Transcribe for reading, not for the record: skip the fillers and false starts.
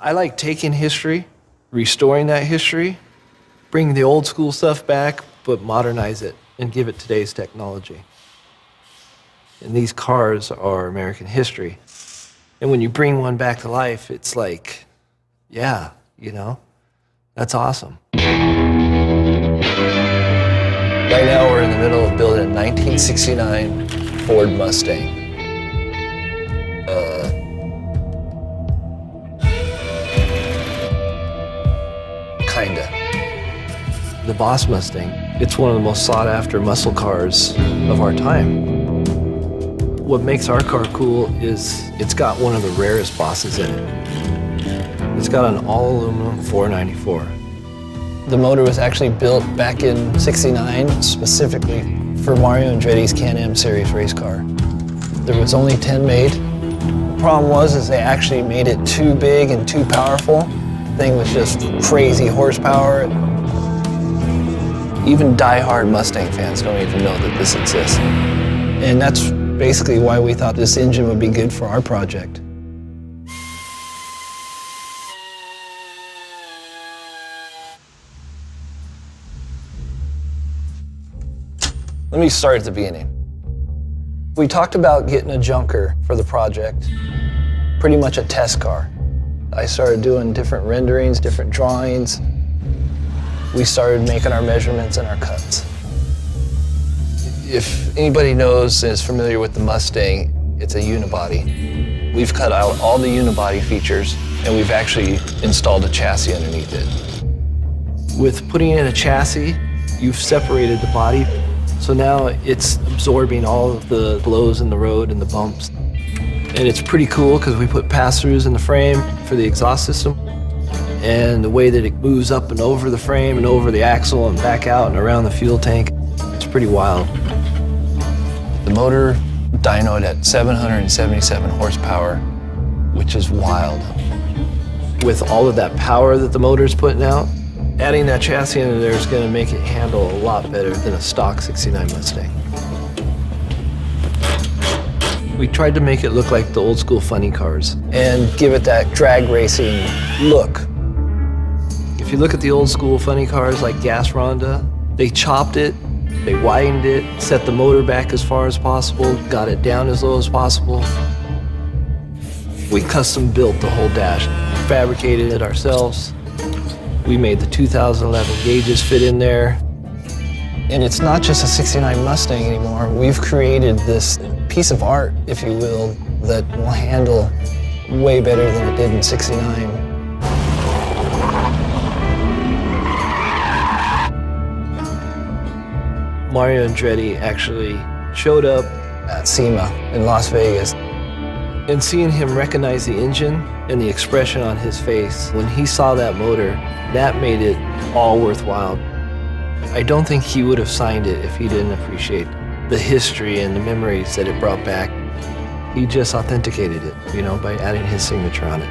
I like taking history, restoring that history, bring the old school stuff back, but modernize it and give it today's technology. And these cars are American history. And when you bring one back to life, it's like, yeah, you know, that's awesome. Right now we're in the middle of building a 1969 Ford Mustang. Kinda. The Boss Mustang, it's one of the most sought after muscle cars of our time. What makes our car cool is it's got one of the rarest bosses in it. It's got an all aluminum 494. The motor was actually built back in '69 specifically for Mario Andretti's Can-Am series race car. There was only 10 made. The problem was they actually made it too big and too powerful. The thing was just crazy horsepower. Even die-hard Mustang fans don't even know that this exists. And that's basically why we thought this engine would be good for our project. Let me start at the beginning. We talked about getting a junker for the project, pretty much a test car. I started doing different renderings, different drawings. We started making our measurements and our cuts. If anybody knows and is familiar with the Mustang, it's a unibody. We've cut out all the unibody features and we've actually installed a chassis underneath it. With putting in a chassis, you've separated the body, so now it's absorbing all of the blows in the road and the bumps. And it's pretty cool because we put pass-throughs in the frame for the exhaust system. And the way that it moves up and over the frame and over the axle and back out and around the fuel tank, it's pretty wild. The motor dynoed at 777 horsepower, which is wild. With all of that power that the motor's putting out, adding that chassis into there is going to make it handle a lot better than a stock '69 Mustang. We tried to make it look like the old school funny cars and give it that drag racing look. If you look at the old school funny cars like Gas Ronda, they chopped it, they widened it, set the motor back as far as possible, got it down as low as possible. We custom built the whole dash, fabricated it ourselves. We made the 2011 gauges fit in there. And it's not just a '69 Mustang anymore. We've created this piece of art, if you will, that will handle way better than it did in '69. Mario Andretti actually showed up at SEMA in Las Vegas. And seeing him recognize the engine and the expression on his face, when he saw that motor, that made it all worthwhile. I don't think he would have signed it if he didn't appreciate the history and the memories that it brought back. He just authenticated it, you know, by adding his signature on it.